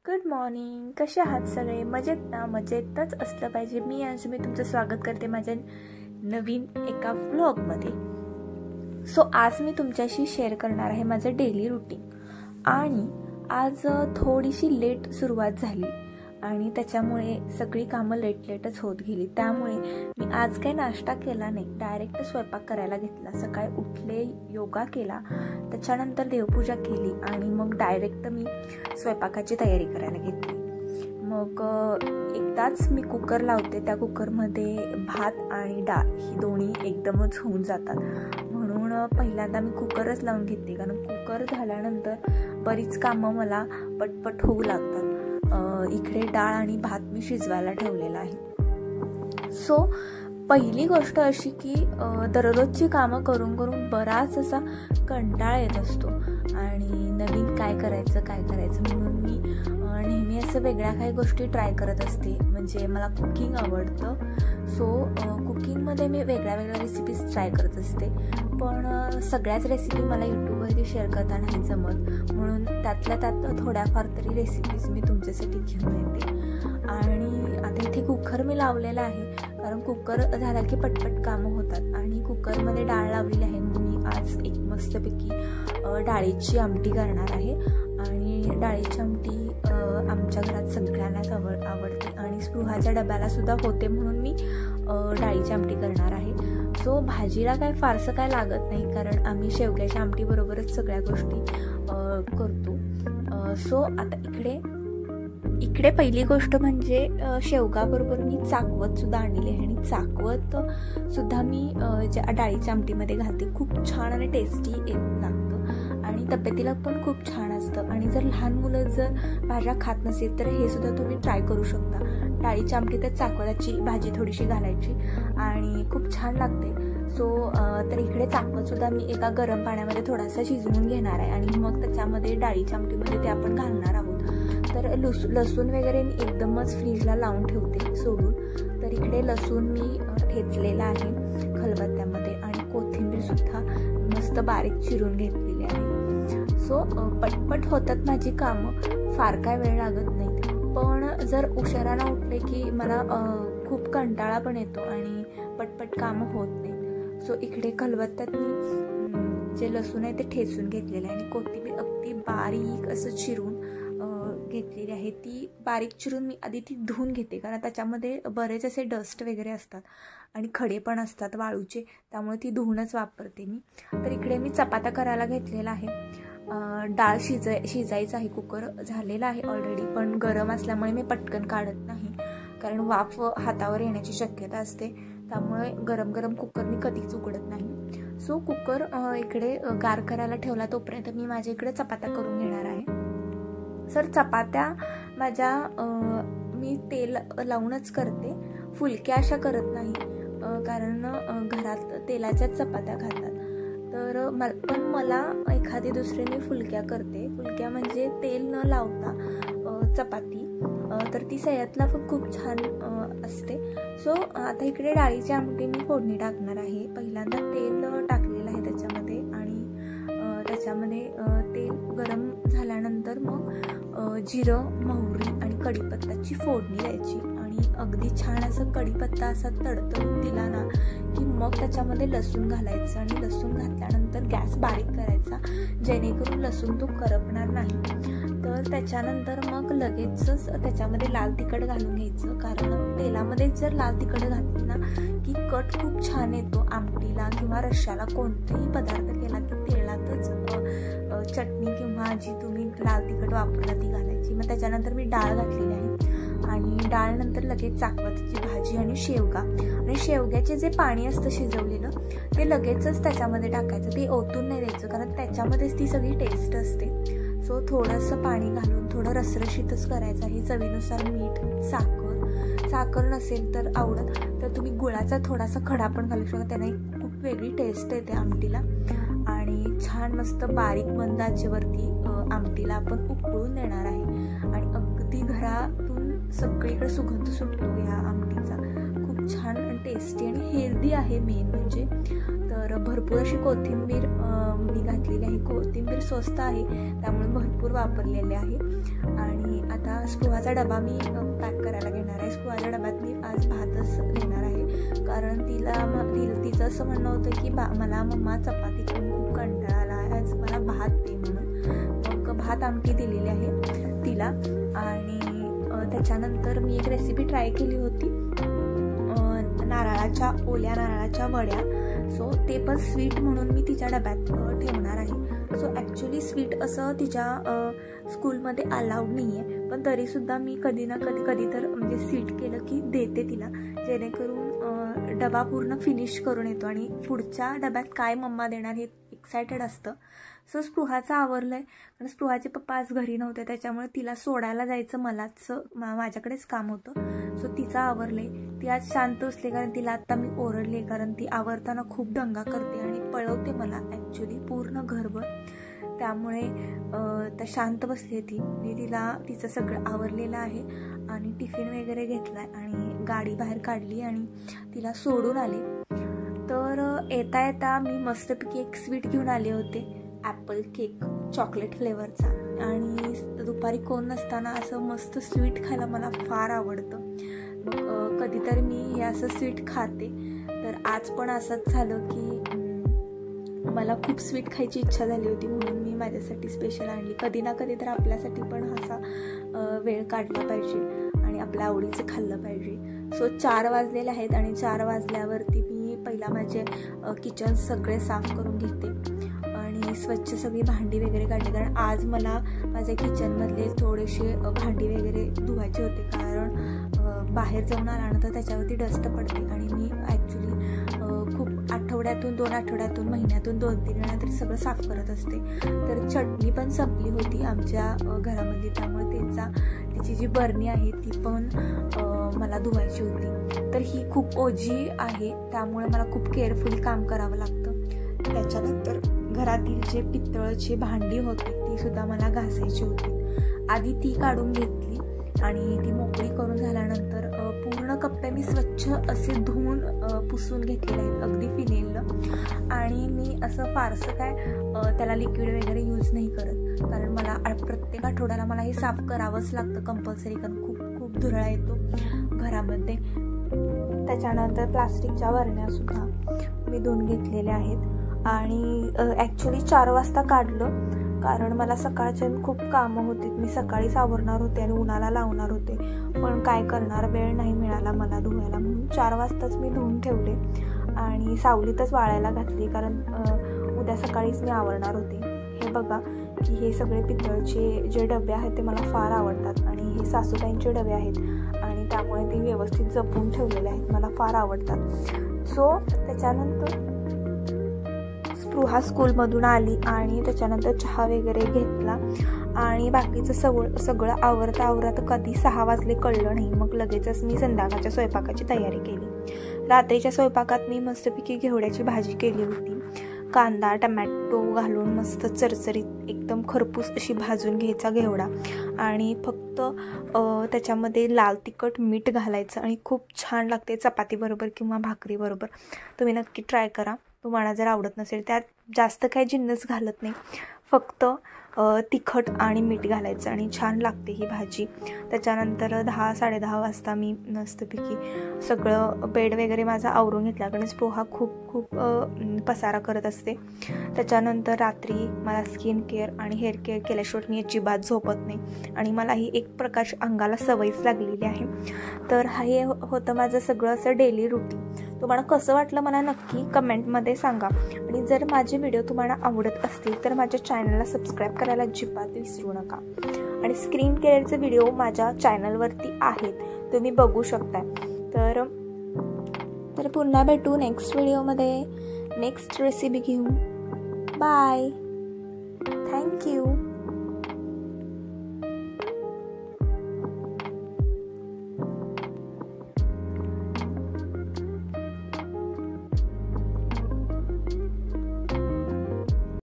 Good morning. कसे आहात सगळे? मजेत ना? मजेतच असलं पाहिजे. मी तुमचं स्वागत करते माझ्या नवीन एका व्लॉगमध्ये. आज मी तुमच्याशी शेअर करणार आहे माझं डेली रुटीन. आणि आज थोडीशी लेट सुरुवात झाली आणि त्याच्यामुळे सगळी कामं लेटच होत गेली. त्यामुळे मी आज काही नाश्ता केला नाही, डायरेक्ट स्वयंपाक करायला घेतला. सकाळी उठले, योगा केला, त्याच्यानंतर देवपूजा केली आणि मग डायरेक्ट मी स्वयंपाकाची तयारी करायला घेतली. मग एकदाच मी कुकर लावते, त्या कुकरमध्ये भात आणि डाळ ही दोन्ही एकदमच होऊन जातात. म्हणून पहिल्यांदा मी कुकरच लावून घेते, कारण कुकर झाल्यानंतर बरीच कामं मला पटपट होऊ लागतात. इकडे डाळ आणि भात मी शिजवायला ठेवलेला आहे. पहिली गोष्ट अशी की दररोजची कामं करून बराच असा कंटाळा येत असतो आणि नवीन काय करायचं म्हणून मी नेहमी असं वेगळ्या काही गोष्टी ट्राय करत असते. म्हणजे मला कुकिंग आवडतं. कुकिंगमध्ये मी वेगळ्या रेसिपीज ट्राय करत असते. पण सगळ्याच रेसिपी मला यूट्यूबवरती शेअर करता नाही जमत, म्हणून त्यातल्या त्यात थोड्याफार तरी रेसिपीज मी तुमच्यासाठी घेऊन येते. आणि आता इथे कुकर मी लावलेला आहे, कारण कुकर झाला की पटपट कामं होतात. आणि कुकरमध्ये डाळ लावलेली आहे. मी आज एक मस्तपैकी डाळीची आमटी करणार आहे. आणि डाळीची आमटी आमच्या घरात सगळ्यांनाच आवडते आणि स्पृहाच्या डब्याला सुद्धा होते, म्हणून मी डाळीची आमटी करणार आहे. भाजीला काय फारसं काय लागत नाही, कारण आम्ही शेवग्याच्या आमटीबरोबरच सगळ्या गोष्टी करतो. आता इकडे पहिली गोष्ट म्हणजे शेवगाबरोबर मी चाकवत सुद्धा आणलेली आहे. आणि चाकवत सुद्धा मी ज्या डाळीच्या आमटीमध्ये घालते. खूप छान आणि टेस्टी लागतं आणि तब्येतीला पण खूप छान असतं. आणि जर लहान मुलं जर भाज्या खात नसेल तर हे सुद्धा तुम्ही ट्राय करू शकता. डाळीच्या आमटीत चाकवताची भाजी थोडीशी घालायची आणि खूप छान लागते. तर इकडे चाकवतसुद्धा मी एका गरम पाण्यामध्ये थोडासा शिजवून घेणार आहे आणि मग त्याच्यामध्ये डाळीच्या आमटीमध्ये ते आपण घालणार आहोत. तर लसूण वगैरे मी एकदमच फ्रीजला लावून ठेवते सोडून. तर इकडे लसूण मी ठेचलेला आहे खलबत्त्यामध्ये आणि कोथिंबीरसुद्धा मस्त बारीक चिरून घेतलेली आहे. पटपट होतात माझी कामं, फार काय वेळ लागत नाही. पण जर उशिरानं उठले की मला खूप कंटाळा पण येतो आणि पटपट कामं होत नाही. इकडे खलबत्त्यात मी जे लसूण आहे ते ठेचून घेतलेलं आहे आणि कोथिंबीर अगदी बारीक असं चिरून घेतलेली आहे. ती बारीक चिरून मी आधी ती धुवून घेते, कारण त्याच्यामध्ये बरेच असे डस्ट वगैरे असतात आणि खडे पण असतात वाळूचे, त्यामुळे ती धुवूनच वापरते मी. तर इकडे मी चपात्या करायला घेतलेला आहे. डाळ शिजायचं आहे. कुकर झालेला आहे ऑलरेडी, पण गरम असल्यामुळे मी पटकन काढत नाही, कारण वाफ हातावर येण्याची शक्यता असते. त्यामुळे गरम कुकर मी कधीच उघडत नाही. कुकर इकडे गार करायला ठेवला, तोपर्यंत मी माझ्या इकडे चपात्या करून घेणार आहे. चपात्या माझ्या मी तेल लावूनच करते, फुलक्या अशा करत नाही, कारण घरात तेलाच्याच चपात्या खातात. पण मला एखादी दुसरी मी फुलक्या करते. फुलक्या म्हणजे तेल न लावता चपाती, तर ती सह्यातला पण खूप छान असते. आता इकडे डाळीची आमटी मी फोडणी टाकणार आहे. पहिल्यांदा तेल टाकलेलं आहे त्याच्यामध्ये आणि त्याच्यामध्ये तेल गरम झाल्यानंतर मग जिरं, मोहरी आणि कढीपत्त्याची फोडणी द्यायची. आणि अगदी छान असं कढीपत्ता असा तडतडून दिला ना की मग त्याच्यामध्ये लसूण घालायचं आणि लसूण घातल्यानंतर गॅस बारीक करायचा, जेणेकरून लसूण तो करपणार नाही. तर त्याच्यानंतर मग लगेचच त्याच्यामध्ये लाल तिखट घालून घ्यायचं, कारण तेलामध्ये जर लाल तिखट घातली ना की कट खूप छान येतो आमटीला किंवा रश्श्याला. कोणताही पदार्थ केला की तेलातच चटणी किंवा जी तुम्ही लाल तिखट वापरला ती घालायची. मग त्याच्यानंतर मी डाळ घातलेली आहे आणि डाळ नंतर लगेच चाकवताची भाजी आणि शेवग्याचे जे पाणी असतं शिजवलेलं ते लगेचच त्याच्यामध्ये टाकायचं. ते ओतून नाही द्यायचं, कारण त्याच्यामध्येच ती सगळी टेस्ट असते. थोडंसं पाणी घालून थोडं रसरशीतच करायचं आहे. चवीनुसार मीठ, साखर नसेल तर आवडत तर तुम्ही गुळाचा थोडासा खडा पण घालू शकता, त्याने खूप वेगळी टेस्ट येते आमटीला. आणि छान मस्त बारीक मंद आचेवरती आमटीला आपण उकळून देणार आहे आणि अगदी घरातून सगळीकडे सुगंध सुटतो या आमटीचा. खूप छान आणि टेस्टी आणि हेल्दी आहे मेन म्हणजे. तर भरपूर अशी कोथिंबीर मी घातलेली आहे. कोथिंबीर स्वस्त आहे त्यामुळे भरपूर वापरलेले आहे. आणि आता स्पृहाचा डबा मी पॅक करायला घेणार आहे. स्पृहाच्या डब्यात मी आज भातच देणार आहे, कारण तिचं असं म्हणणं होतं की मला मम्मा चपाती खाऊन खूप कंटाळा आला, आज मला भात दे म्हणून. मग भात आमटी दिलेली आहे तिला. आणि त्याच्यानंतर मी एक रेसिपी ट्राय केली होती, ओल्या नारळाच्या वड्या. सो ते पण स्वीट म्हणून मी तिच्या डब्यात ठेवणार आहे. सो ॲक्च्युली स्वीट असं तिच्या स्कूलमध्ये अलाउड नाही आहे, पण तरीसुद्धा मी कधी ना कधी तर म्हणजे स्वीट केलं की देते तिला, जेणेकरून डबा पूर्ण फिनिश करून येतो आणि पुढच्या डब्यात काय मम्मा देणार हे एक्सायटेड असतं. सो स्पृहाचं आवरलं आहे, कारण स्पृहाचे पप्पा आज घरी नव्हते, त्याच्यामुळे तिला सोडायला जायचं माझ्याकडेच काम होतं. सो तिचं आवरलं आहे. ती आज शांत असले, कारण तिला आत्ता मी ओरडले, कारण ती आवरताना खूप दंगा करते आणि पळवते मला ॲक्च्युली पूर्ण घरभर. त्यामुळे त्या शांत बसली ती. मी तिचं सगळं आवरलेलं आहे आणि टिफिन वगैरे घेतला आहे आणि गाडी बाहेर काढली आणि तिला सोडून आले. तर येता येता मी मस्तपैकी एक स्वीट घेऊन आले होते, ॲपल केक चॉकलेट फ्लेवरचा. आणि दुपारी कोण नसताना असं मस्त स्वीट खायला मला फार आवडतं. मग कधीतरी मी हे असं स्वीट खाते. तर आज पण असंच झालं की मला खूप स्वीट खायची इच्छा झाली होती, म्हणून मी माझ्यासाठी स्पेशल आणली. कधी ना कधी तर आपल्यासाठी पण असा वेळ काढला पाहिजे आणि आपल्या आवडीचं खाल्लं पाहिजे. सो 4 वाजलेले आहेत आणि 4 वाजल्यावरती मी पहिला माझे किचन सगळे साफ करून घेते आणि स्वच्छ सगळी भांडी वगैरे काढली, कारण आज मला माझ्या किचनमधले थोडेसे भांडी वगैरे धुवायचे होते, कारण बाहेर जाऊन आल्यानंतर त्याच्यावरती डस्ट पडते आणि मी ॲक्च्युली खूप आठवड्यातून 2 आठवड्यातून महिन्यातून 2-3 वेळा तरी सगळं साफ करत असते. तर चटणी पण संपली होती आमच्या घरामध्ये, त्यामुळे तिची जी बरणी आहे ती पण मला धुवायची होती. तर ही खूप ओझी आहे, त्यामुळे मला खूप केअरफुली काम करावं लागतं. त्याच्यानंतर घरातील जे पितळची भांडी होती ती सुद्धा मला घासायची होती. आधी ती काढून घेतली आणि ती मोकळी करून झाल्यानंतर पूर्ण कप्पे मी स्वच्छ असे धुवून पुसून घेतलेले आहेत, अगदी फिनेलनं. आणि मी असं फारसं काय त्याला लिक्विड वगैरे यूज नाही करत, कारण मला प्रत्येक आठवड्याला मला हे साफ करावंच लागतं कंपल्सरी, कारण खूप धुरळा येतो घरामध्ये. त्याच्यानंतर प्लास्टिकच्या बरण्यासुद्धा मी धुवून घेतलेल्या आहेत आणि ॲक्च्युली 4 वाजता काढलं, कारण मला सकाळच्या खूप कामं होती. मी सकाळीच आवरणार होते आणि उन्हाला लावणार होते, पण काय करणार, वेळ नाही मिळाला मला धुवायला, म्हणून 4 वाजताच मी धुवून ठेवले आणि सावलीतच वाळायला घातली, कारण उद्या सकाळीच मी आवरणार होते. हे बघा की हे सगळे पितळचे जे डबे आहेत ते मला फार आवडतात आणि हे सासूबाईंचे डबे आहेत आणि त्यामुळे ते व्यवस्थित जपून ठेवलेले आहेत, मला फार आवडतात. सो त्याच्यानंतर स्पृहा स्कूलमधून आली आणि त्याच्यानंतर चहा वगैरे घेतला आणि बाकीचं सगळं आवरता कधी 6 वाजले कळलं नाही. मग लगेचच मी संध्याकाळच्या स्वयंपाकाची तयारी केली. रात्रीच्या स्वयंपाकात मी मस्तपैकी घेवड्याची भाजी केली होती. कांदा टमॅटो घालून मस्त चरचरीत एकदम खरपूस अशी भाजून घ्यायचा घेवडा आणि फक्त त्याच्यामध्ये लाल तिखट मीठ घालायचं आणि खूप छान लागते चपातीबरोबर किंवा भाकरीबरोबर. तुम्ही नक्की ट्राय करा. तुम्हाला जर आवडत नसेल, त्यात जास्त काही जिन्नस घालत नाही, फक्त तिखट आणि मीठ घालायचं आणि छान लागते ही भाजी. त्याच्यानंतर 10-10:30 वाजता मी मस्तपैकी सगळं बेड वगैरे माझा आवरून घेतला, कारण स्पृहा खूप पसारा करत असते. त्याच्यानंतर रात्री मला स्किन केअर आणि हेअर केअर केल्याशिवाय मी अजिबात झोपत नाही आणि मला ही एक प्रकारची अंगाला सवयच लागलेली आहे. तर हे होतं माझं सगळं असं डेली रुटीन. तुम्हाला कसं वाटलं मला नक्की कमेंटमध्ये सांगा आणि जर माझे व्हिडिओ तुम्हाला आवडत असतील तर माझ्या चॅनलला सबस्क्राईब करायला अजिबात विसरू नका. आणि स्किन केअरचे व्हिडिओ माझ्या चॅनलवरती आहेत, तुम्ही बघू शकता. तर पुन्हा भेटू नेक्स्ट व्हिडिओमध्ये नेक्स्ट रेसिपी घेऊन. बाय. थँक्यू.